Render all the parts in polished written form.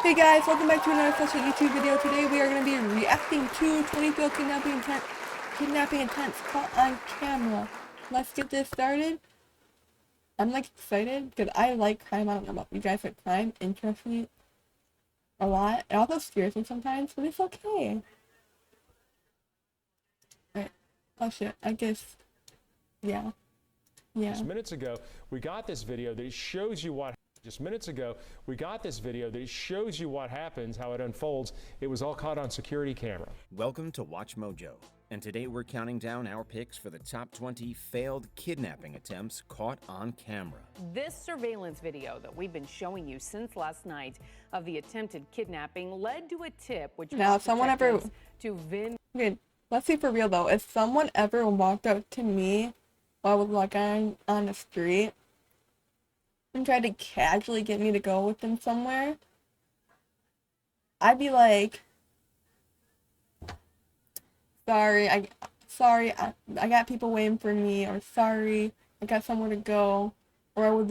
Hey guys, welcome back to another special YouTube video. Today we are going to be reacting to 20 kidnapping attempts caught on camera. Let's get this started. I'm like excited because I like crime. I don't know about you guys, but crime interests me a lot. It also scares me sometimes, but it's okay. Alright. Oh shit, I guess, yeah. Just minutes ago, we got this video that shows you what happens, how it unfolds. It was all caught on security camera. Welcome to Watch Mojo, and today we're counting down our picks for the top 20 failed kidnapping attempts caught on camera. This surveillance video that we've been showing you since last night of the attempted kidnapping led to a tip which now if someone ever okay, let's see for real though, if someone ever walked up to me while I was walking on the street and tried to casually get me to go with them somewhere, I'd be like, sorry, I got people waiting for me, or sorry, I got somewhere to go. Or I would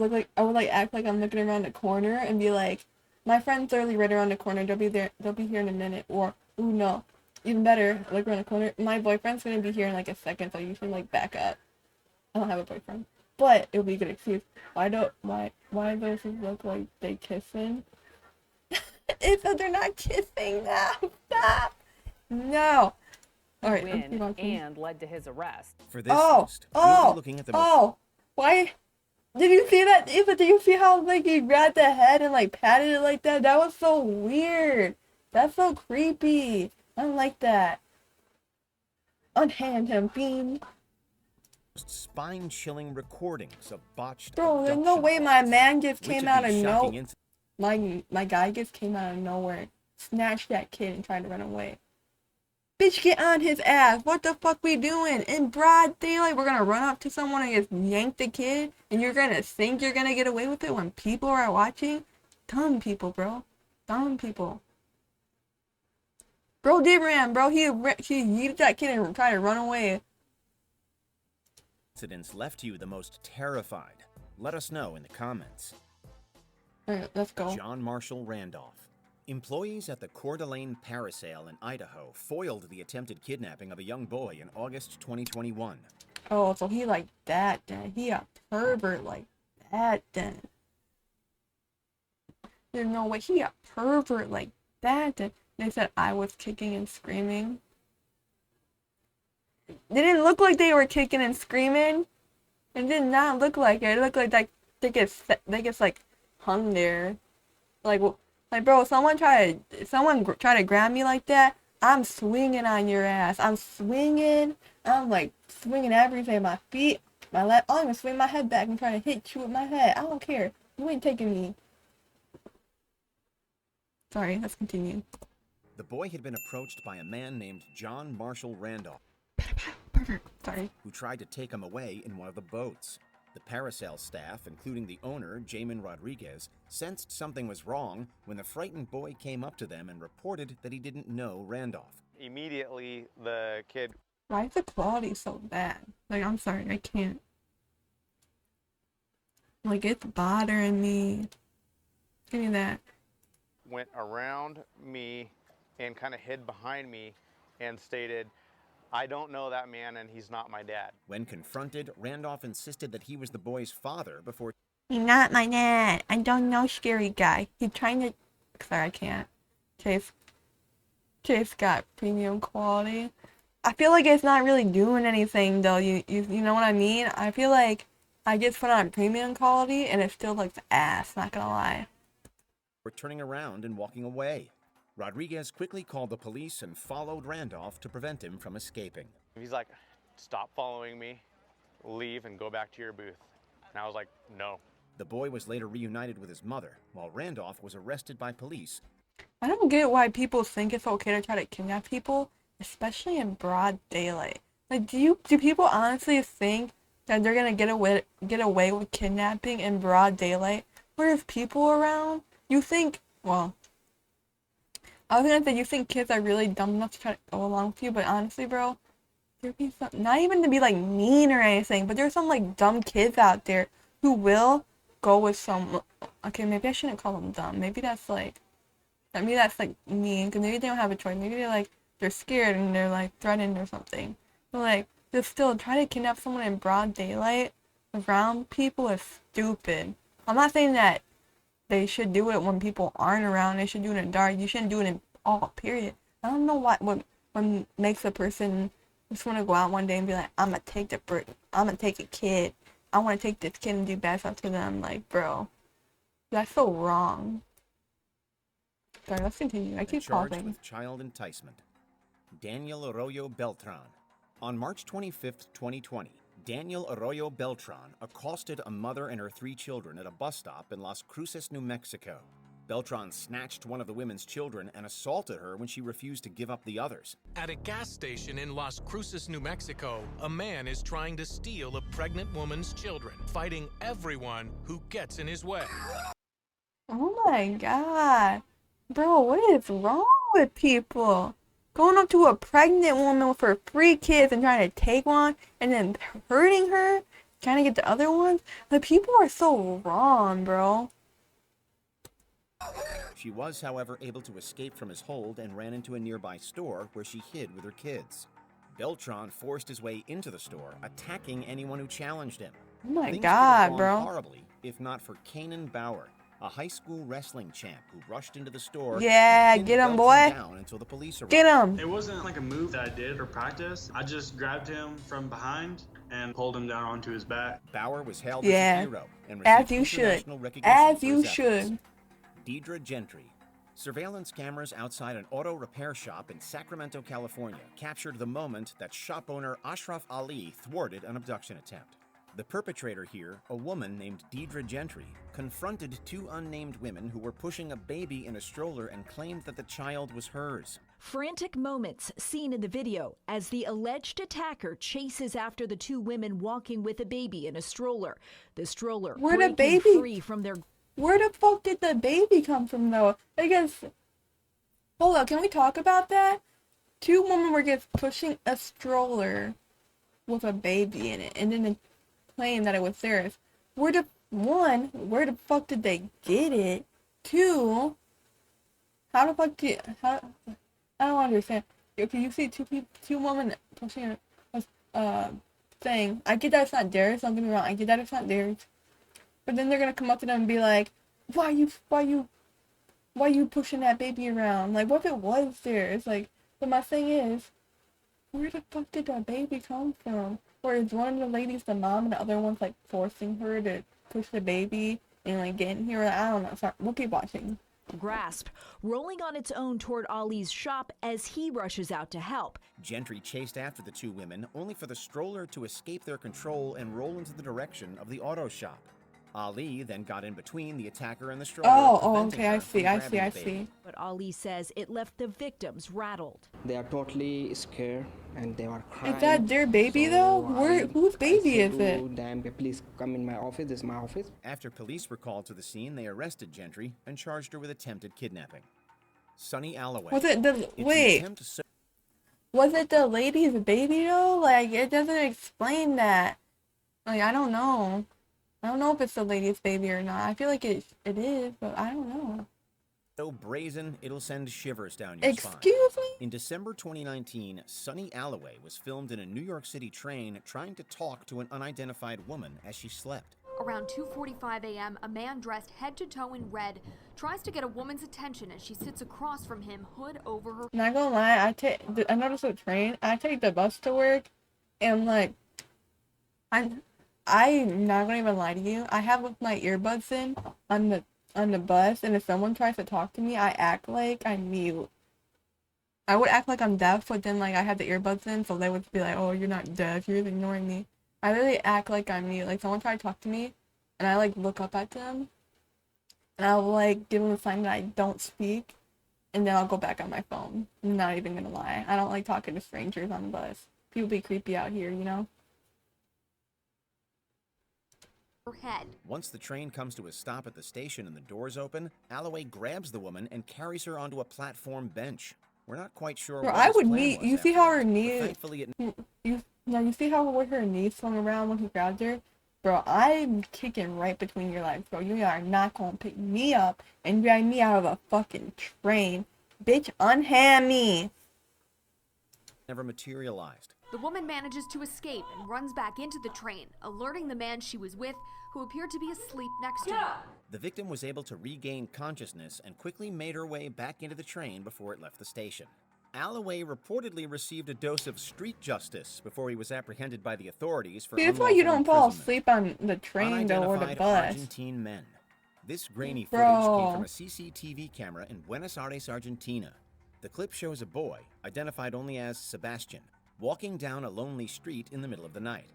act like I'm looking around the corner and be like, my friend's literally right around the corner, they'll be here in a minute. Or, ooh no, even better, I look around the corner, my boyfriend's gonna be here in like a second, so I usually like back up. I don't have a boyfriend, but it would be a good excuse. Why does it look like they kissing? If they're not kissing now, stop. No. All right. And led to his arrest. For this list, we'll be looking at the why? Did you see that? Eva, did you see how like he grabbed the head and like patted it like that? That was so weird. That's so creepy. I don't like that. Unhand him, fiend. spine-chilling recordings of botched Bro, there's no way my man just came out of nowhere. My guy just came out of nowhere, snatched that kid and tried to run away. Bitch, get on his ass. What the fuck we doing? In broad daylight, we're gonna run up to someone and just yank the kid, and you're gonna think you're gonna get away with it when people are watching? Dumb people, bro. Dumb people. Bro did ran, bro. He yeeted that kid and tried to run away. Incidents left you the most terrified? Let us know in the comments. Alright, let's go. John Marshall Randolph. Employees at the Coeur d'Alene Parasail in Idaho foiled the attempted kidnapping of a young boy in August 2021. Oh, so he like that then. He a pervert like that then. There's no way he a pervert like that then. They said I was kicking and screaming. They didn't look like they were kicking and screaming. It did not look like it. It looked like that they get like hung there. Like bro, someone try to grab me like that, I'm swinging on your ass. I'm swinging. I'm like swinging everything. My feet, my leg. I'll even swing my head back and try to hit you with my head. I don't care. You ain't taking me. Sorry, let's continue. The boy had been approached by a man named John Marshall Randolph, Sorry. who tried to take him away in one of the boats. The Parasail staff, including the owner, Jamin Rodriguez, sensed something was wrong when the frightened boy came up to them and reported that he didn't know Randolph. Immediately, the kid... Why is the quality so bad? Like, I'm sorry, I can't. Like, it's bothering me. Give me that. went around me and kind of hid behind me and stated, I don't know that man and he's not my dad. When confronted, Randolph insisted that he was the boy's father before... He's not my dad. I don't know, scary guy. He's trying to... Sorry, I can't. Chase got premium quality. I feel like it's not really doing anything, though. You know what I mean? I feel like I just put on premium quality and it still looks ass, not gonna lie. Turning around and walking away. Rodriguez quickly called the police and followed Randolph to prevent him from escaping. He's like, stop following me, leave and go back to your booth. And I was like, no. The boy was later reunited with his mother, while Randolph was arrested by police. I don't get why people think it's okay to try to kidnap people, especially in broad daylight. Like, do people honestly think that they're gonna get away with kidnapping in broad daylight when there's people around? You think, well, I was gonna say you think kids are really dumb enough to try to go along with you, but honestly, bro, there'd be some, not even to be like mean or anything, but there's some like dumb kids out there who will go with some, okay, maybe I shouldn't call them dumb. Maybe that's maybe that's like mean, because maybe they don't have a choice. Maybe they're scared and they're like threatened or something. But like, just still try to kidnap someone in broad daylight around people is stupid. I'm not saying that they should do it when people aren't around. They should do it in dark. You shouldn't do it in all, period. I don't know what makes a person just want to go out one day and be like, I'm gonna take a kid. I want to take this kid and do bad stuff to them. Like, bro, that's so wrong. Sorry, let's continue. I keep Charged pausing. with child enticement. Daniel Arroyo Beltran. On March 25th, 2020, Daniel Arroyo Beltran accosted a mother and her 3 children at a bus stop in Las Cruces, New Mexico. Beltran snatched one of the women's children and assaulted her when she refused to give up the others. At a gas station in Las Cruces, New Mexico, a man is trying to steal a pregnant woman's children, fighting everyone who gets in his way. Oh my god. Bro, what is wrong with people? Going up to a pregnant woman with her 3 kids and trying to take one and then hurting her, trying to get the other ones? The people are so wrong, bro. She was, however, able to escape from his hold and ran into a nearby store where she hid with her kids. Beltran forced his way into the store, attacking anyone who challenged him. Oh my Things god, could have gone bro. horribly, if not for Kanan Bauer, a high school wrestling champ who rushed into the store. Yeah, and pinned get him, Beltran boy. down until the police arrived. Get him. It wasn't like a move that I did for practice. I just grabbed him from behind and pulled him down onto his back. Bauer was hailed Yeah, as a hero and as received you should. international recognition As for you his efforts. should. Deidre Gentry. Surveillance cameras outside an auto repair shop in Sacramento, California, captured the moment that shop owner Ashraf Ali thwarted an abduction attempt. The perpetrator here, a woman named Deidre Gentry, confronted 2 unnamed women who were pushing a baby in a stroller and claimed that the child was hers. Frantic moments seen in the video as the alleged attacker chases after the 2 women walking with a baby in a stroller. The stroller Where the breaking baby? free from their... Where the fuck did the baby come from, though? I guess. Hold up, can we talk about that? 2 women were just pushing a stroller with a baby in it, and then they claimed that it was theirs. Where the fuck did they get it? 2, how the fuck I don't understand. Okay, you see 2 women pushing a thing. I get that it's not theirs, don't get me wrong, I get that it's not theirs. But then they're gonna come up to them and be like, why you pushing that baby around? Like, what if it was theirs? Like, but my thing is, where the fuck did that baby come from? Or is one of the ladies the mom and the other one's like forcing her to push the baby and like get in here? I don't know. Sorry, we'll keep watching. grasp, rolling on its own toward Ali's shop as he rushes out to help. Gentry chased after the 2 women, only for the stroller to escape their control and roll into the direction of the auto shop. Ali then got in between the attacker and the stroller. Okay, I see. But Ali says it left the victims rattled. They are totally scared and they are crying. Is that their baby though? Whose baby is it? Them, please come in my office. This is my office. After police were called to the scene, they arrested Gentry and charged her with attempted kidnapping. Sonny Alloway. Was it was it the lady's baby though? Like, it doesn't explain that. Like, I don't know. I don't know if it's the lady's baby or not. I feel like it is, but I don't know. So brazen, it'll send shivers down your spine. Excuse me? In December 2019, Sonny Alloway was filmed in a New York City train trying to talk to an unidentified woman as she slept. Around 2:45 a.m., a man dressed head to toe in red tries to get a woman's attention as she sits across from him, hood over her. Not gonna lie, I noticed the train. I take the bus to work, and like, I'm not gonna even lie to you. I have my earbuds in on the bus, and if someone tries to talk to me, I act like I'm mute. I would act like I'm deaf, but then like I had the earbuds in, so they would be like, "Oh, you're not deaf. You're ignoring me." I really act like I'm mute. Like, someone tried to talk to me, and I like look up at them, and I'll like give them a sign that I don't speak, and then I'll go back on my phone. I'm not even gonna lie. I don't like talking to strangers on the bus. People be creepy out here, you know? Head. Once the train comes to a stop at the station and the doors open, Alloway grabs the woman and carries her onto a platform bench. We're not quite sure Bro, what I his would plan need. was You see after how that, her but knee. thankfully it You see how her knees swung around when he grabbed her? bro, I'm kicking right between your legs, bro. You are not gonna pick me up and drag me out of a fucking train. Bitch, unhand me. Never materialized. The woman manages to escape and runs back into the train, alerting the man she was with, who appeared to be asleep next to her. The victim was able to regain consciousness and quickly made her way back into the train before it left the station. Alloway reportedly received a dose of street justice before he was apprehended by the authorities for See, that's why unlawful you don't fall imprisonment. asleep on the train though, or the Unidentified bus. Argentine men. This grainy Bro. footage came from a CCTV camera in Buenos Aires, Argentina. The clip shows a boy, identified only as Sebastian, walking down a lonely street in the middle of the night.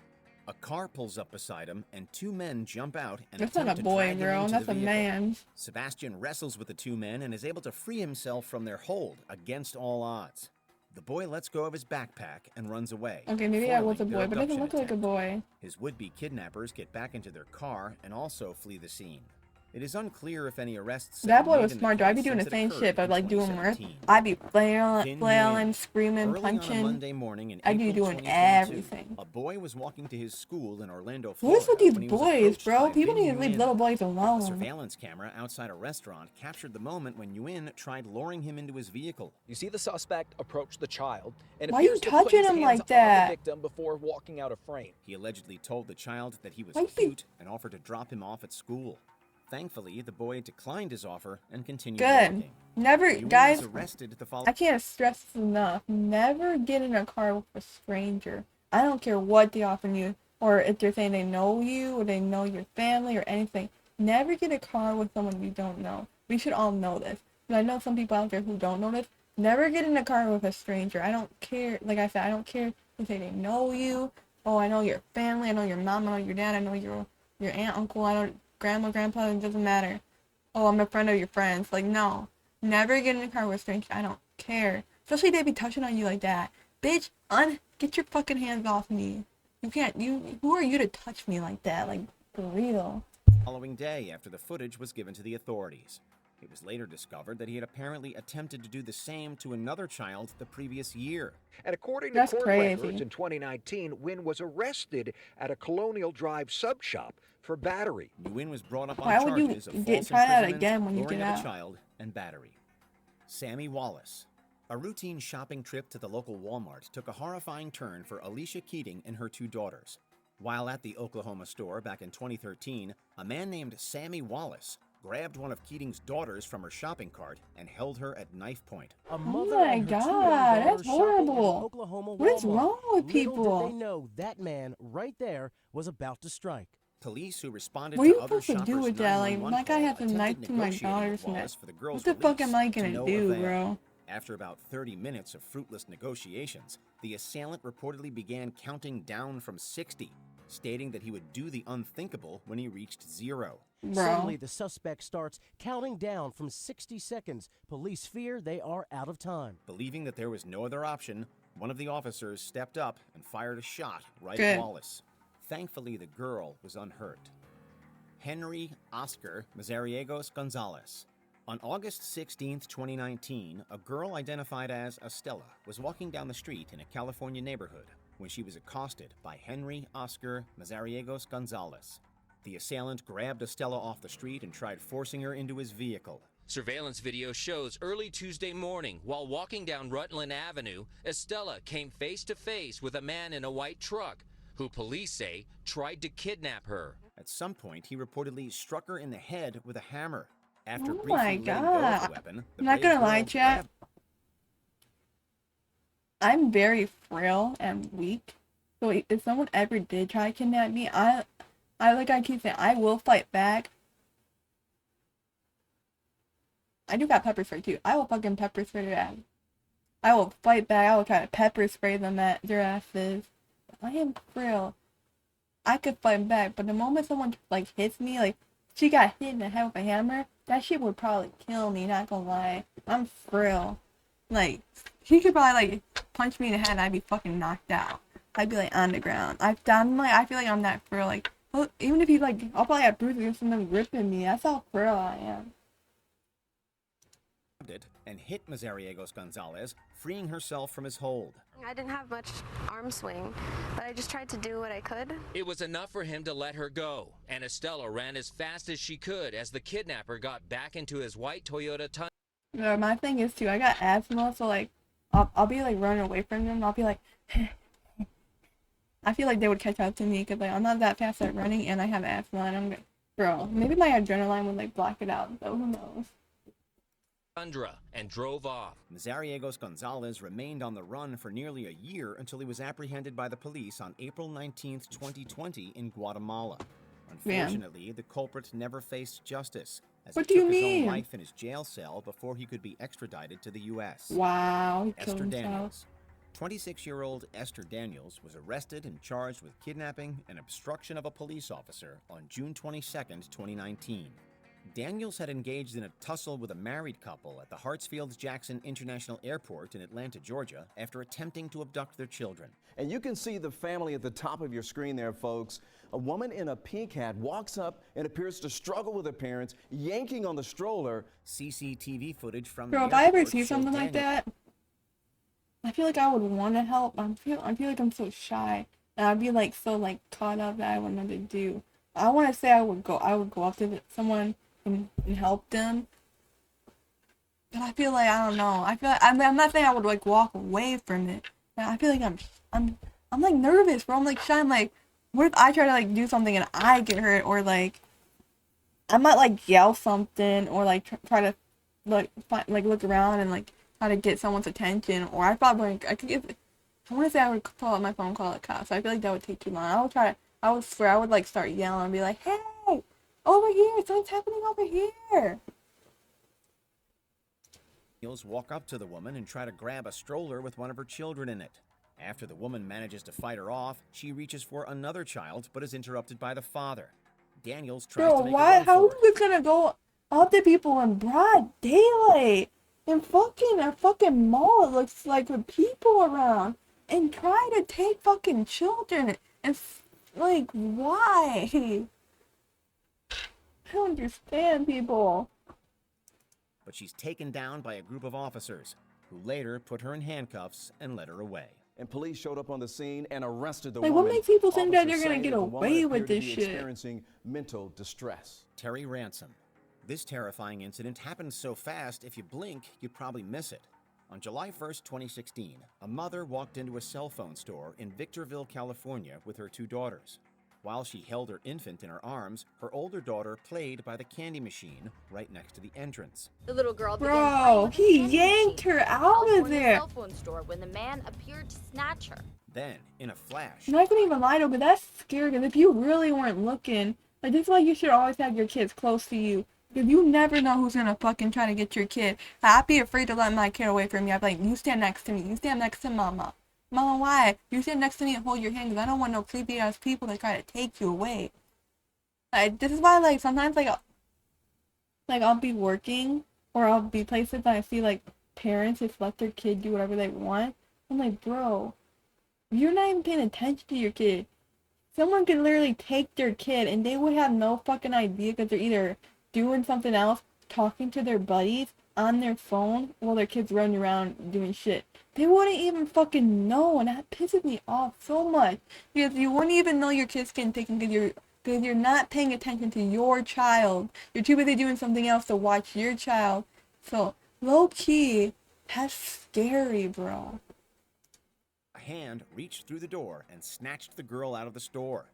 A car pulls up beside him, and two men jump out and That's attempt not a to boy, drag him girl. into That's the a vehicle. man. Sebastian wrestles with the two men and is able to free himself from their hold against all odds. The boy lets go of his backpack and runs away. Okay, maybe I was a foiling their boy, but it doesn't abduction look like a attempt. boy. His would-be kidnappers get back into their car and also flee the scene. It is unclear if any arrests. That boy have been was made in smart, the though. I'd be case doing the since it same occurred shit, but in like doing worse. 2017. I'd be Vin flailing, Nguyen. screaming, Early on a punching. Monday morning in I'd be April doing 2022, everything. a boy was walking to his school in Orlando, What Florida. is with these when he was boys, approached bro? by People Vin need to leave Nguyen. little boys A alone. surveillance camera outside a restaurant captured the moment when Nguyen tried luring him into his vehicle. You see the suspect approach the child and Why you appears to put touching his him hands like on that? the victim before walking out of frame. He allegedly told the child that he was Why you- cute and offered to drop him off at school. Thankfully, the boy declined his offer and continued Good. walking. Never, Nguyen guys, was arrested the following. I can't stress this enough. Never get in a car with a stranger. I don't care what they offer you, or if they're saying they know you, or they know your family, or anything. Never get in a car with someone you don't know. We should all know this. But I know some people out there who don't know this. Never get in a car with a stranger. I don't care. Like I said, I don't care if they know you. Oh, I know your family. I know your mom. I know your dad. I know your aunt, uncle. I know grandma, grandpa. It doesn't matter. Oh, I'm a friend of your friends. Like, no. Never get in a car with a stranger. I don't care. Especially if they be touching on you like that. Bitch, get your fucking hands off me. You can't, who are you to touch me like that? Like, for real. Following day after the footage was given to the authorities. It was later discovered that he had apparently attempted to do the same to another child the previous year. And according That's to court crazy. records, in 2019, Nguyen was arrested at a Colonial Drive sub shop for battery. Nguyen was brought up on Why would you charges of try false that imprisonment, again when you luring get of a out? child, and battery. Sammy Wallace. A routine shopping trip to the local Walmart took a horrifying turn for Alicia Keating and her two daughters. While at the Oklahoma store back in 2013, a man named Sammy Wallace grabbed one of Keating's daughters from her shopping cart and held her at knife point. Oh my god, that's horrible. What is wrong with Little did they people? know that man right there was about to strike. Police who responded What are to you other supposed to do shoppers' with that? Like, 911 my guy call has a attempted knife to my negotiating daughter's with Wallace neck. for the girl's What the fuck am I release, to gonna no do, avail. bro? After about 30 minutes of fruitless negotiations, the assailant reportedly began counting down from 60, stating that he would do the unthinkable when he reached 0. Suddenly, the suspect starts counting down from 60 seconds. Police fear they are out of time. Believing that there was no other option, one of the officers stepped up and fired a shot right Good. at Wallace. Thankfully, the girl was unhurt. Henry Oscar Mazariegos Gonzalez. On August 16, 2019, a girl identified as Estella was walking down the street in a California neighborhood when she was accosted by Henry Oscar Mazariegos Gonzalez. The assailant grabbed Estella off the street and tried forcing her into his vehicle. Surveillance video shows early Tuesday morning, while walking down Rutland Avenue, Estella came face to face with a man in a white truck who police say tried to kidnap her. At some point, he reportedly struck her in the head with a hammer. After Oh briefly my letting go of god. the weapon, the I'm not brave gonna lie, girl chat. grabbed I'm very frail and weak. So if someone ever did try to kidnap me, I like I keep saying, I will fight back. I do got pepper spray too. I will fucking pepper spray their ass. I will fight back. I will try to pepper spray them at their asses. I am frail. I could fight back, but the moment someone like hits me, like she got hit in the head with a hammer, that shit would probably kill me. Not gonna lie, I'm frail. Like she could probably like punch me in the head, and I'd be fucking knocked out. I'd be like on the ground. I feel like I'm that frail. Like even if you like, I'll probably have bruises or something ripping me. That's how frail I am. it and hit Mazariegos Gonzalez, freeing herself from his hold. I didn't have much arm swing, but I just tried to do what I could. It was enough for him to let her go, and Estella ran as fast as she could as the kidnapper got back into his white Toyota Tundra. Yeah, my thing is too, I got asthma, so like, I'll be like running away from them. I'll be like, I feel like they would catch up to me because like I'm not that fast at running, and I have asthma, and I'm like, bro, maybe my adrenaline would like block it out. Though who knows? Tundra and drove off. Mazariegos Gonzalez remained on the run for nearly a year until he was apprehended by the police on April 19, 2020 in Guatemala. Unfortunately, the culprit never faced justice, as What he do took you his mean? own life in his jail cell before he could be extradited to the U.S. Wow, he killed Esther himself. Daniels. 26-year-old Esther Daniels was arrested and charged with kidnapping and obstruction of a police officer on June 22, 2019. Daniels had engaged in a tussle with a married couple at the Hartsfield-Jackson International Airport in Atlanta, Georgia, after attempting to abduct their children. And you can see the family at the top of your screen there, folks. A woman in a pink hat walks up and appears to struggle with her parents, yanking on the stroller. CCTV footage from Bro, the if I ever airport see showed something like Daniels- that, I feel like I would want to help. I feel like I'm so shy, and I'd be like so like caught up that I wouldn't know what to do. I want to say I would go up to someone and help them, but I feel like I don't know. I feel like I'm not saying I would like walk away from it. But I feel like I'm like nervous, bro. I'm like shy. I'm like, what if I try to like do something and I get hurt, or like I might like yell something, or like try to like look around and like try to get someone's attention, or I probably I could get. I want to say I would pull out my phone, call the cops. I feel like that would take too long. I would swear I would like start yelling and be like, hey, over here, something's happening over here. Daniels walk up to the woman and try to grab a stroller with one of her children in it. After the woman manages to fight her off, she reaches for another child but is interrupted by the father. Daniels tries Bro, to make a why? run How for are it. we gonna go up to people in broad daylight in a fucking mall? It looks like with people around and try to take fucking children and like why? I don't understand people. But she's taken down by a group of officers, who later put her in handcuffs and led her away. And police showed up on the scene and arrested the Like, woman. what makes people think that Officers they're gonna say get that the woman away with appeared to this be shit? experiencing mental distress. Terry Ransom. This terrifying incident happened so fast, if you blink, you'd probably miss it. On July 1st, 2016, a mother walked into a cell phone store in Victorville, California with her two daughters. While she held her infant in her arms, her older daughter played by the candy machine right next to the entrance. The little girl began Bro, playing with the he candy yanked machine her at the out of California there. cell phone store when the man appeared to snatch her. Then, in a flash, I'm not gonna even lie though, but that's scary. Because if you really weren't looking, like this is why you should always have your kids close to you. Because you never know who's gonna fucking try to get your kid. I'd be afraid to let my kid away from me. I'd be like, you stand next to me. You stand next to mama. Mama, why? You stand next to me and hold your hand. Because I don't want no creepy ass people to try to take you away. Like this is why like sometimes like I'll be working or I'll be places and I see like parents just let their kid do whatever they want. I'm like, bro, you're not even paying attention to your kid. Someone could literally take their kid and they would have no fucking idea because they're either doing something else, talking to their buddies on their phone while their kid's running around doing shit. They wouldn't even fucking know, and that pisses me off so much because you wouldn't even know your kid's getting taken because you're not paying attention to your child. You're too busy doing something else to watch your child. So low key, that's scary, bro. a hand reached through the door and snatched the girl out of the store.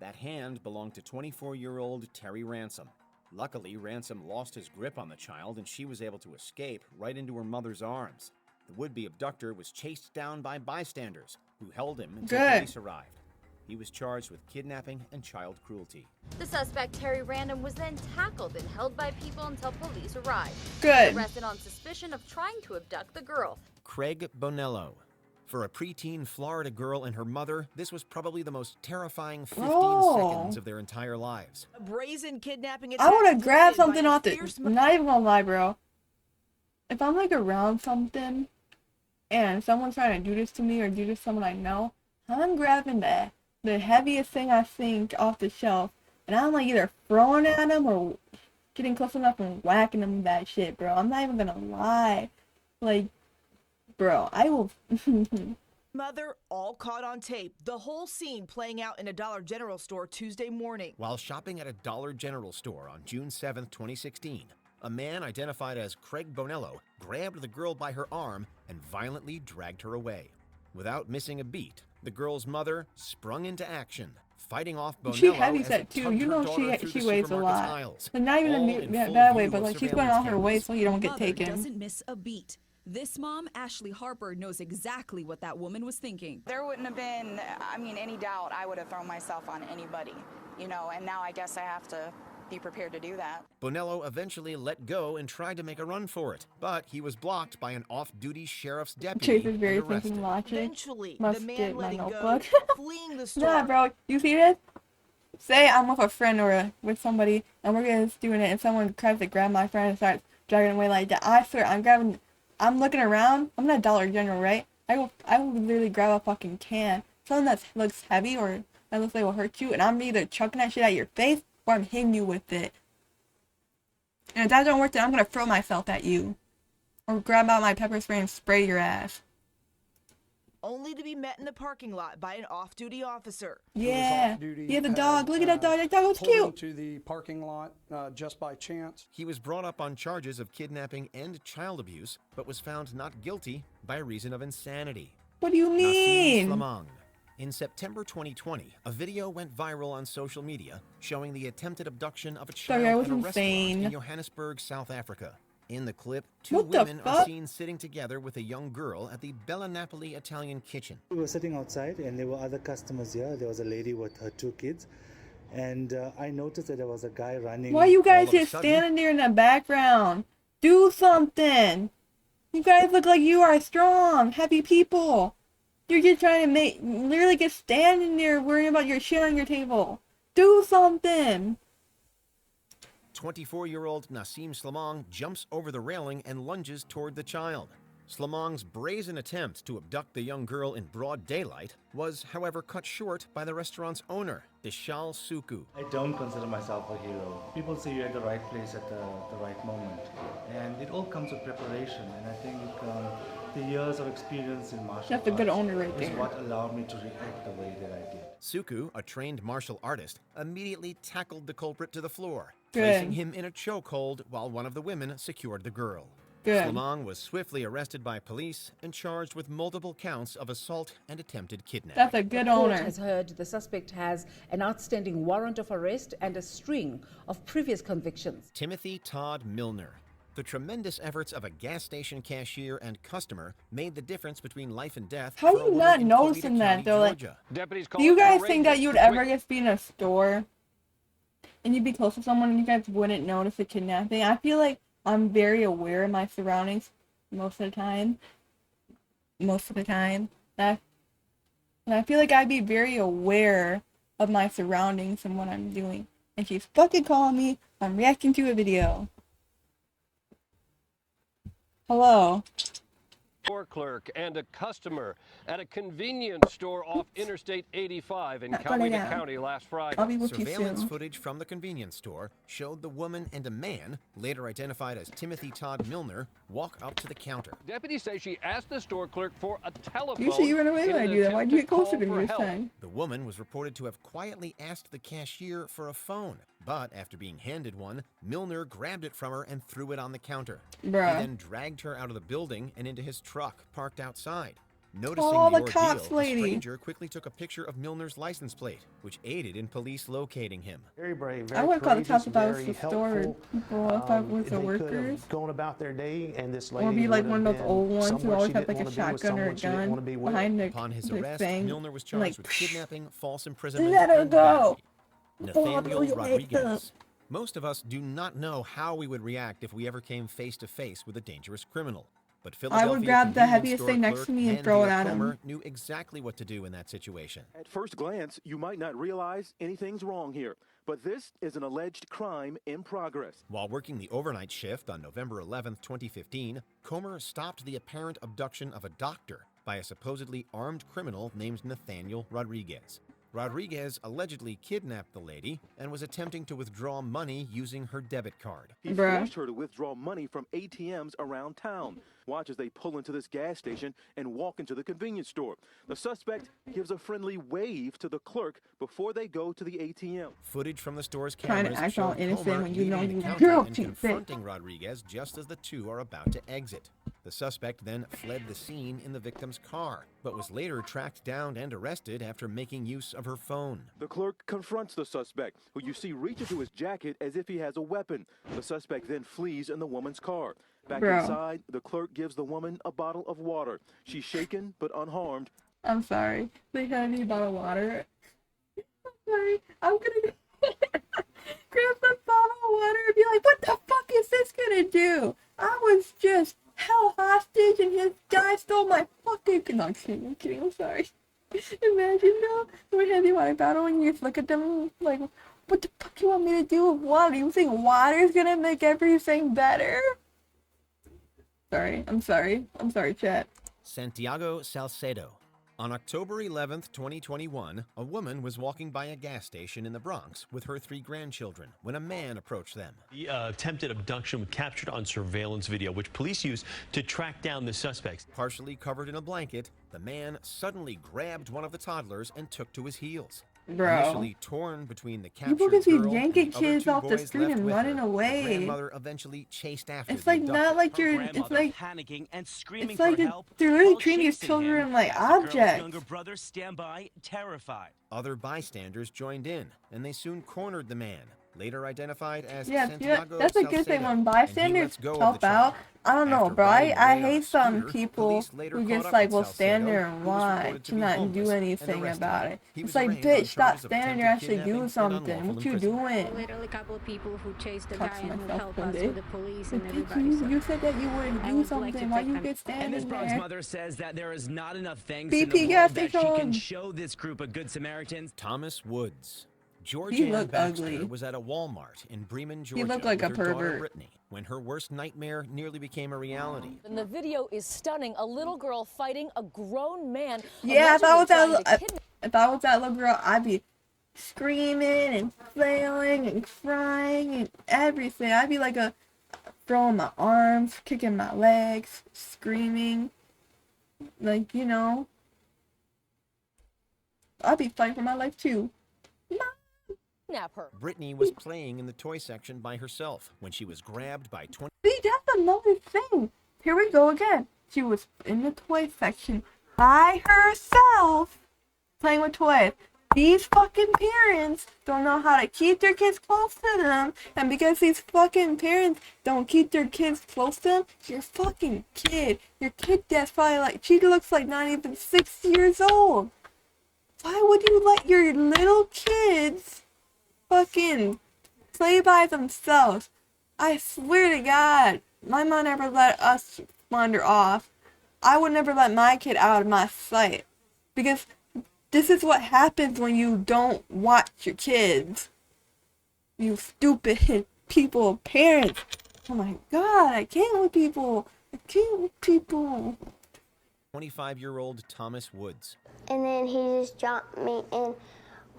That hand belonged to 24-year-old Terry Ransom. Luckily, Ransom lost his grip on the child and she was able to escape right into her mother's arms. The would-be abductor was chased down by bystanders who held him until police arrived. He was charged with kidnapping and child cruelty. The suspect, Terry Random, was then tackled and held by people until police arrived. Good. He was arrested on suspicion of trying to abduct the girl. Craig Bonello. For a preteen Florida girl and her mother, this was probably the most terrifying 15 seconds of their entire lives. A brazen kidnapping I want attack to grab committed by something a off the. fierce Not even gonna lie, bro. If I'm like around something, and someone's trying to do this to me or do this to someone I know, I'm grabbing the heaviest thing I think off the shelf, and I'm like either throwing at them or getting close enough and whacking him with that shit, bro. I'm not even gonna lie. Like, bro, I will. Mother, all caught on tape. The whole scene playing out in a Dollar General store Tuesday morning. While shopping at a Dollar General store on June 7, 2016, a man identified as Craig Bonello grabbed the girl by her arm and violently dragged her away. Without missing a beat, the girl's mother sprung into action, fighting off Bonello She heavy as set he too. tugged You her know daughter through she the weighs a supermarket's lot. aisles, But not even all in in a full bad way, view but of like she's going surveillance off her weight so you don't get Mother taken. doesn't miss a beat. This mom, Ashley Harper, knows exactly what that woman was thinking. There wouldn't have been, any doubt I would have thrown myself on anybody, and now I guess I have to be prepared to do that. Bonello eventually let go and tried to make a run for it, but he was blocked by an off-duty sheriff's deputy Chase is very and arrested. thinking logic. Eventually, Must the man get my letting go, notebook. fleeing the store. Nah, bro, you see this? Say I'm with a friend or with somebody, and we're just doing it, and someone tries to grab my friend and starts dragging away like that. I swear, I'm looking around. I'm at Dollar General, right? I will literally grab a fucking can, something that looks heavy or that looks like will hurt you, and I'm either chucking that shit at your face or I'm hitting you with it. And if that don't work, then I'm gonna throw myself at you, or grab out my pepper spray and spray your ass. Only to be met in the parking lot by an off-duty officer. Yeah, yeah, the dog. Look at that dog. That dog was cute. To the parking lot just by chance. He was brought up on charges of kidnapping and child abuse, but was found not guilty by reason of insanity. What do you mean? Nassim Slamang. In September 2020, a video went viral on social media showing the attempted abduction of a child Sorry, I at was a restaurant insane. in Johannesburg, South Africa. In the clip, two What the women are fuck? seen sitting together with a young girl at the Bella Napoli Italian kitchen. We were sitting outside and there were other customers here. There was a lady with her 2 kids. And I noticed that there was a guy running. Why you guys All of a just sudden- standing there in the background? Do something. You guys look like you are strong, happy people. You're just trying to literally just standing there worrying about your shit on your table. Do something. 24-year-old Nassim Slamang jumps over the railing and lunges toward the child. Slamang's brazen attempt to abduct the young girl in broad daylight was, however, cut short by the restaurant's owner, Dishal Suku. I don't consider myself a hero. People say you're at the right place at the right moment. And it all comes with preparation. And I think the years of experience in martial That's a good arts owner right is there. what allowed me to react the way that I did. Suku, a trained martial artist, immediately tackled the culprit to the floor, Good. placing him in a chokehold while one of the women secured the girl. Good. Slamang was swiftly arrested by police and charged with multiple counts of assault and attempted kidnapping. That's a good The court owner. has heard the suspect has an outstanding warrant of arrest and a string of previous convictions. Timothy Todd Milner. The tremendous efforts of a gas station cashier and customer made the difference between life and death. How for are a you woman not in noticing Coweta that County, though? Like, Georgia. do you guys think that you would ever just be in a store and you'd be close to someone and you guys wouldn't notice a kidnapping? I feel like I'm very aware of my surroundings most of the time. And I feel like I'd be very aware of my surroundings and what I'm doing. And she's fucking calling me. I'm reacting to a video. Hello. Store clerk and a customer at a convenience store off Interstate 85 in Coweta County last Friday. Surveillance footage from the convenience store showed the woman and a man, later identified as Timothy Todd Milner, walk up to the counter. Deputies say she asked the store clerk for a telephone. You said you ran away when I do that. Why'd you get closer to me this time? The woman was reported to have quietly asked the cashier for a phone, but after being handed one, Milner grabbed it from her and threw it on the counter. Bruh. He then dragged her out of the building and into his truck parked outside. Noticing Oh, the the ordeal, cops the lady. stranger quickly took a picture of Milner's license plate, which aided in police locating him. Very brave, I very would call the cops courageous, if I was very the store helpful. people, if I was the They could workers. have gone about their day, and this lady Or be like would one have of those been old ones who somewhere always she have didn't like a wanna be with shotgun or a someone she didn't gun wanna be with. behind their Upon his their arrest, thing. Milner was charged Like, with kidnapping, false imprisonment, let her and go. battery. Nathaniel you hate them. Rodriguez. Most of us do not know how we would react if we ever came face to face with a dangerous criminal. But I Philadelphia would grab the convenience heaviest store thing next clerk to me and Manvia throw it at Comer him. knew exactly what to do in that situation. At first glance, you might not realize anything's wrong here, but this is an alleged crime in progress. While working the overnight shift on November 11, 2015, Comer stopped the apparent abduction of a doctor by a supposedly armed criminal named Nathaniel Rodriguez. Rodriguez allegedly kidnapped the lady and was attempting to withdraw money using her debit card. He forced her to withdraw money from ATMs around town. Watch as they pull into this gas station and walk into the convenience store. The suspect gives a friendly wave to the clerk before they go to the ATM. Footage from the store's Trying to cameras act all showed innocent Comer when you know leaving the you counter girl and cheat confronting Rodriguez just as the two are about to exit. The suspect then fled the scene in the victim's car, but was later tracked down and arrested after making use of her phone. The clerk confronts the suspect, who you see reach into his jacket as if he has a weapon. The suspect then flees in the woman's car. Back inside, the clerk gives the woman a bottle of water. She's shaken but unharmed. I'm sorry. They had me a bottle of water. I'm sorry. I'm gonna grab the bottle of water and be like, what the fuck is this gonna do? I was just held hostage and his guy stole my fucking... No, I'm kidding, I'm sorry. Imagine though, we had the water bottle and you just look at them like, what the fuck you want me to do with water? You think water is gonna make everything better? Sorry, I'm sorry, chat. Santiago Salcedo. On October 11th, 2021, a woman was walking by a gas station in the Bronx with her 3 grandchildren when a man approached them. The attempted abduction was captured on surveillance video, which police used to track down the suspects. Partially covered in a blanket, the man suddenly grabbed one of the toddlers and took to his heels. Bro. Initially torn between the captured People can be girl yanking and the other kids 2 off the boys street left and with running her, away. The grandmother eventually chased after It's the like abductor. not like you're. It's like panicking and screaming it's like for help. they're really while treating these chasing children him like as the girl's objects. younger brother stand by, terrified. Other bystanders joined in, and they soon cornered the man, later identified as Yeah, Santiago that's a good thing Salcedo, when and he bystanders lets go of help the out. child. I don't know, After bro. riding I away on a hate some scooter, people police later who caught just up like with will stand Salcedo, there and who was watch reported to and be not homeless do and anything arrested. about it. He It's was like, arraigned bitch, on stop charges of standing there. attempted Actually do kidnapping and something. unlawful What you imprisonment. doing? Literally a couple of people who chased the Talk guy to and who myself helped one us day. with the police and Bitch, everybody. you said that you wouldn't I do would like to something. Why take you time- get And standing this broad's there? mother says that there is not enough things in BP the gas world that she can station. show this group of good Samaritans. Thomas Woods. George He Ann looked Baxter ugly. was at a Walmart in Bremen, Georgia, looked like with a her daughter pervert. Brittany when her worst nightmare nearly became a reality. And the video is stunning. A little girl fighting a grown man. Yeah, if I was allegedly trying that, to kidnap if I was that little girl, I'd be screaming and flailing and crying and everything. I'd be like throwing my arms, kicking my legs, screaming, like, you know. I'd be fighting for my life too. her. Brittany was playing in the toy section by herself when she was grabbed by 20. See, that's another thing. Here we go again. She was in the toy section by herself, playing with toys. These fucking parents don't know how to keep their kids close to them, and because these fucking parents don't keep their kids close to them, your fucking kid, your kid that's probably like, she looks like not even 6 years old. Why would you let your little kids fucking play by themselves? I swear to God, my mom never let us wander off. I would never let my kid out of my sight, because this is what happens when you don't watch your kids. You stupid people, parents. Oh my God, I can't with people. I can't with people. 25-year-old Thomas Woods. And then he just jumped me and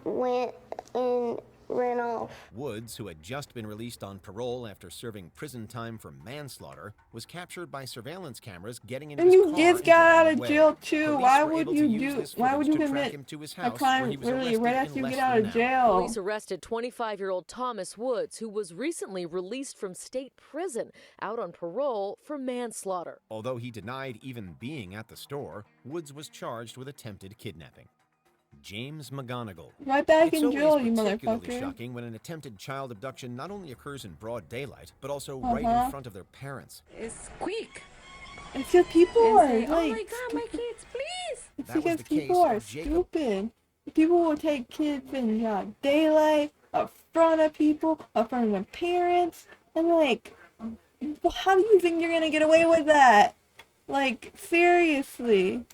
went and ran off. Woods, who had just been released on parole after serving prison time for manslaughter, was captured by surveillance cameras getting into And his you car just and got out driving of away. jail too. Police Why were would able to you use do? this Why would footage you to track commit him to his a house, where crime he was really arrested right in after you less get than out an of hour. jail? Police arrested 25-year-old Thomas Woods, who was recently released from state prison out on parole for manslaughter. Although he denied even being at the store, Woods was charged with attempted kidnapping. James McGonigal. Right back It's in jail, always you particularly motherfucker. shocking when an attempted child abduction not only occurs in broad daylight, but also right in front of their parents. It's quick. It's because people are say, like, oh my God, my kids, please. it's That was because the people case are of Jacob. stupid. People will take kids in daylight, up front of people, up front of their parents, and like, how do you think you're gonna get away with that? Like, seriously.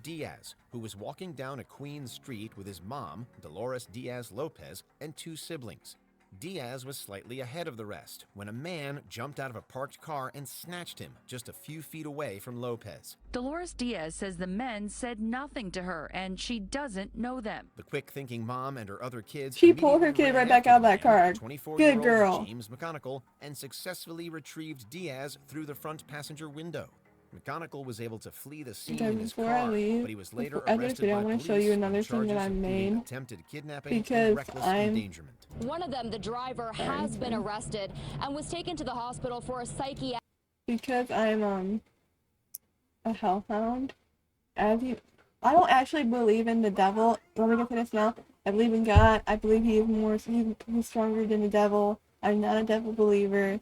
Diaz, who was walking down a Queens street with his mom, Dolores Diaz Lopez, and 2 siblings. Diaz was slightly ahead of the rest when a man jumped out of a parked car and snatched him just a few feet away from Lopez. Dolores Diaz says the men said nothing to her and she doesn't know them. The quick-thinking mom and her other kids She pulled her kid right back out of that car. 24-year-old Good girl. James McConnell, and successfully retrieved Diaz through the front passenger window. McConnell was able to flee the scene in his Before I car, leave, but he was later after this arrested video, by I want police to show you on another thing charges that I including made attempted kidnapping and because reckless I'm endangerment. One of them, the driver, has been arrested and was taken to the hospital for a psychiatric. Because I'm a hellhound. I don't actually believe in the devil. Let me get to this now. I believe in God. I believe he's stronger than the devil. I'm not a devil believer.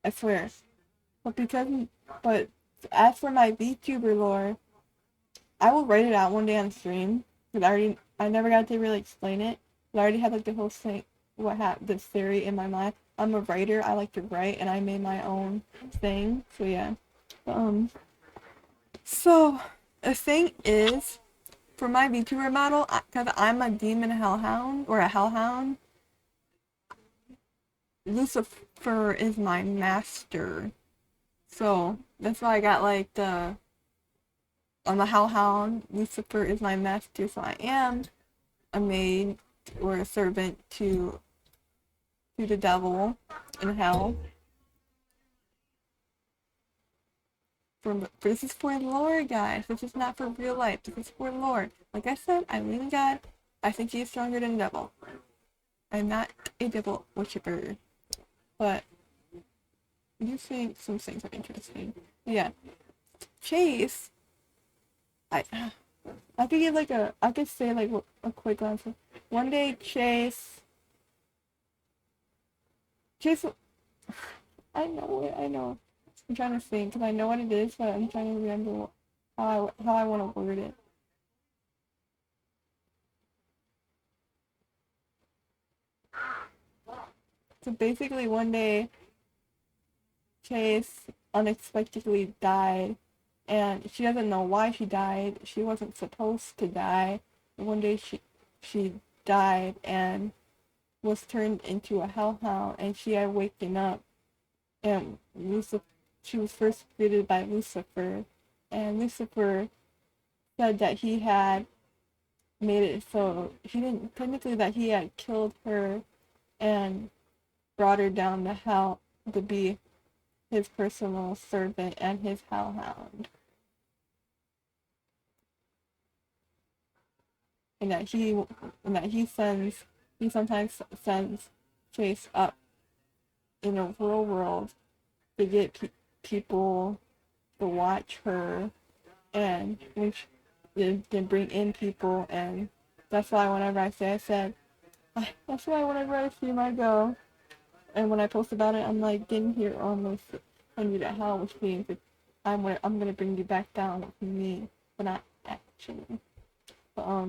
I swear. But as for my VTuber lore, I will write it out one day on stream. Because I never got to really explain it. But I already had like the whole thing, this theory in my mind. I'm a writer. I like to write, and I made my own thing. So yeah. So the thing is, for my VTuber model, because I'm a demon hellhound or a hellhound, Lucifer is my master. So that's why I got like I'm a hellhound. Lucifer is my master, so I am a maid or a servant to the devil in hell. This is for lore, guys. This is not for real life. This is for lore. Like I said, I believe in God. I think he is stronger than the devil. I'm not a devil worshiper. But you think some things are interesting. Yeah. Chase, I could give like I could say like a quick answer. One day Chase, I know. I'm trying to think because I know what it is, but I'm trying to remember how I want to word it. So basically, one day Chase unexpectedly died, and she doesn't know why she died. She wasn't supposed to die. One day she died and was turned into a hellhound, and she had waken up, and she was first created by Lucifer, and Lucifer said that he had made it so he didn't technically that he had killed her and brought her down to hell to be his personal servant and his hellhound. And that he sometimes sends Chase up in a real world to get people to watch her and to bring in people, and that's why whenever I said that's why whenever I stream I go, and when I post about it I'm like, get in here or I'm gonna send you to hell, which means I'm gonna bring you back down with me, but not actually. But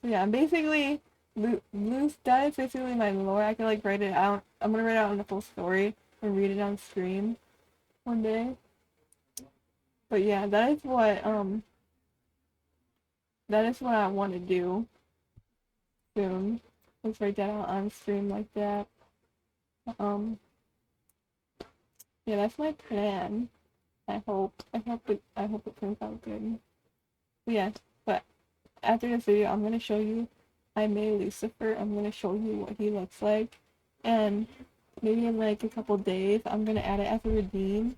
yeah, basically Loose, that is basically my lore. I could like write it out. I'm gonna write it out in the full story and read it on stream one day. But yeah, that is what I want to do soon. Let's write that out on stream like that. Yeah, that's my plan. I hope it turns out good. But yeah, but after this video, I'm gonna show you I made Lucifer. I'm gonna show you what he looks like, and maybe in like a couple days, I'm gonna add it as a redeem.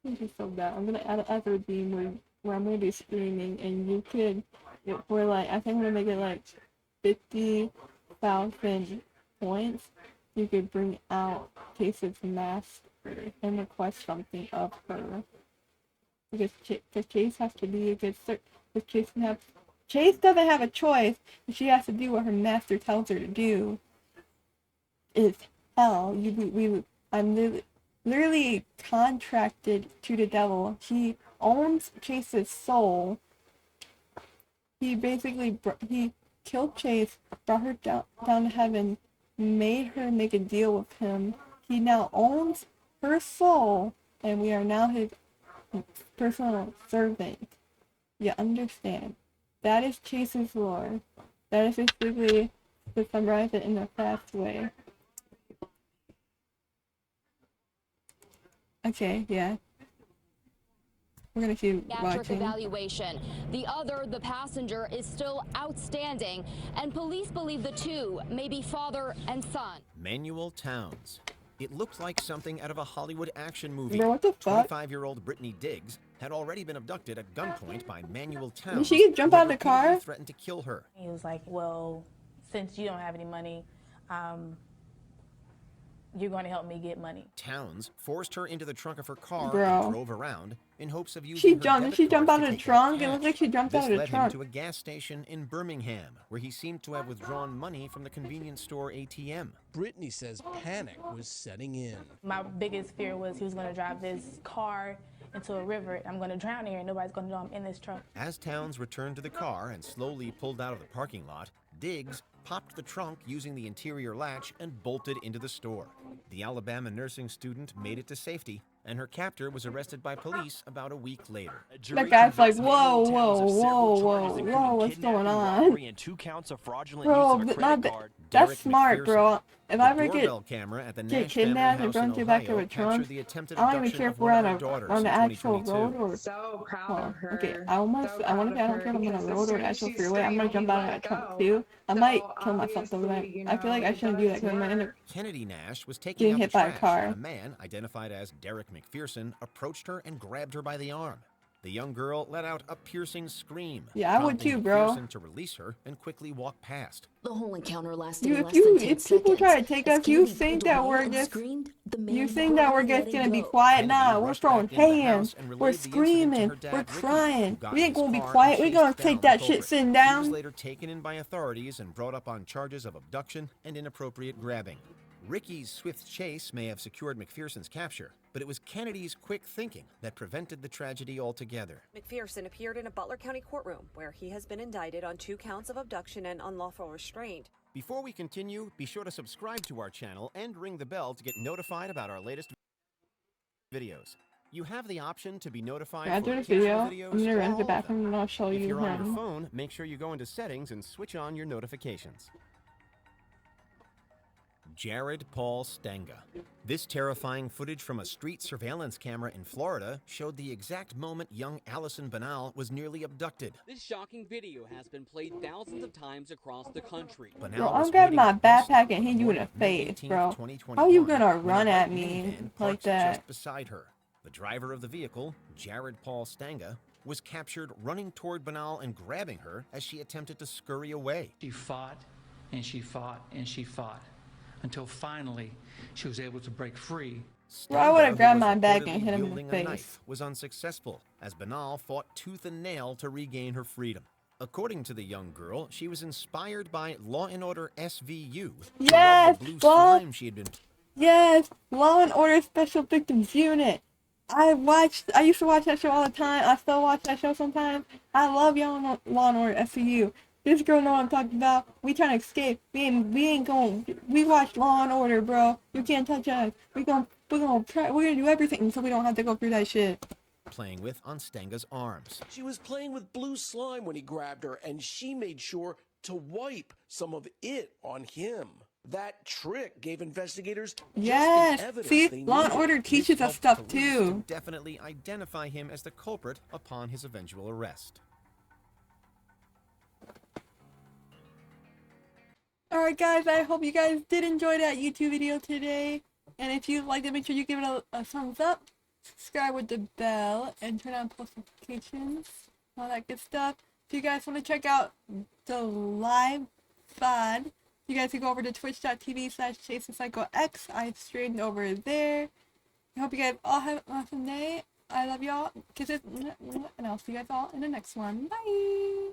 This is so bad. I'm gonna add it as a redeem where I'm gonna be streaming, and you could, for like, I think I'm gonna make it like 50,000 points. You could bring out Chase's master and request something of her. Because Chase has to be a good Chase doesn't have a choice. She has to do what her master tells her to do. It's hell. I'm literally contracted to the devil. He owns Chase's soul. He basically he killed Chase, brought her down to heaven, made her make a deal with him. He now owns her soul, and we are now his personal servant. You understand? That is Chase's lore. That is basically to summarize it in a fast way. Okay, yeah. We're gonna keep watching. Evaluation. The other, the passenger, is still outstanding, and police believe the two may be father and son. Manuel Towns. It looked like something out of a Hollywood action movie. Bro, what the fuck? 25-year-old Brittany Diggs had already been abducted at gunpoint by Manuel Towns. Did she jump out of the car? Threatened to kill her. He was like, well, since you don't have any money, you're going to help me get money. Towns forced her into the trunk of her car Bro. and drove around in hopes of using She her jumped. debit Did she jump cards out to of the take trunk? out It looked cash. like she jumped This out of the led trunk. him to a gas station in Birmingham, where he seemed to have withdrawn money from the convenience store ATM. Brittany says panic was setting in. My biggest fear was he was going to drive this car into a river. I'm going to drown here and nobody's going to know I'm in this truck. As Towns returned to the car and slowly pulled out of the parking lot, Diggs popped the trunk using the interior latch and bolted into the store. The Alabama nursing student made it to safety, and her captor was arrested by police about a week later. That guy's like, whoa, whoa, whoa, whoa, whoa, what's going on? And 2 counts of fraudulent Bro, use of a credit card. that's smart, bro. If I ever Doorbell camera at the get Nash family kidnapped and house thrown in through the back of Ohio a trunk, captured the attempted I don't even abduction care of if we're one on of her daughters on the in actual 2022. road or. So proud Oh, of her. okay, I want to say I don't care if I'm on a road or an actual She's freeway. I'm gonna jump out of that trunk too. I might kill myself though, but I feel like I shouldn't do that because I might end up Kennedy Nash was taking getting out hit the by a trash car. when a man identified as Derek McPherson approached her and grabbed her by the arm. The young girl let out a piercing scream. Yeah, I would prompting too, bro. McPherson to release her and quickly walk past. The whole encounter lasted You, less if than 10 if people try to take As us, you Kennedy think pulled that away we're and just screamed, the you man think that we're quickly just let gonna him be go. quiet? Kennedy Nah, we're rushed throwing back into the hands, house and we're relayed the incident to screaming, her dad, we're Ricky, who crying. got We in ain't his gonna be car and quiet. We gonna chased down take the that shit culprit. sitting He down. was later taken in by authorities and brought up on charges of abduction and inappropriate grabbing. Ricky's swift chase may have secured McPherson's capture, but it was Kennedy's quick thinking that prevented the tragedy altogether. McPherson appeared in a Butler County courtroom where he has been indicted on 2 counts of abduction and unlawful restraint. Before we continue, be sure to subscribe to our channel and ring the bell to get notified about our latest videos. You have the option to be notified After for the occasional video, videos I'm gonna or run to all the of bathroom them. and I'll show If you you're on your him. phone, make sure you go into settings and switch on your notifications. Jared Paul Stanga. This terrifying footage from a street surveillance camera in Florida showed the exact moment young Allison Banal was nearly abducted. This shocking video has been played thousands of times across the country. Bro, I'm grabbing my backpack and hit you in the face, bro. How you gonna run at me like that? Just beside her. The driver of the vehicle, Jared Paul Stanga, was captured running toward Banal and grabbing her as she attempted to scurry away. She fought and she fought and she fought until finally she was able to break free. Bro, I would have grabbed who was my bag reportedly and hit him in wielding the a face. knife, was unsuccessful as Banal fought tooth and nail to regain her freedom. According to the young girl, she was inspired by Law & Order SVU. Yes, the blue Law. slime she had been. Yes, Law and Order Special Victims Unit. I used to watch that show all the time. I still watch that show sometimes. I love Law and Order SVU. This girl know what I'm talking about. We trying to escape. We watch Law and Order, bro. You can't touch us. We're gonna do everything so we don't have to go through that shit. Playing with on Stanga's arms. She was playing with blue slime when he grabbed her, and she made sure to wipe some of it on him. That trick gave investigators Yes. just the evidence See, they Law and needed. Order teaches us stuff Police too. to definitely identify him as the culprit upon his eventual arrest. Alright guys, I hope you guys did enjoy that YouTube video today. And if you liked it, make sure you give it a thumbs up. Subscribe with the bell and turn on post notifications. All that good stuff. If you guys want to check out the live VOD, you guys can go over to twitch.tv/ChaseThePsychoX. I streamed over there. I hope you guys all have an awesome day. I love y'all. Kisses. And I'll see you guys all in the next one. Bye.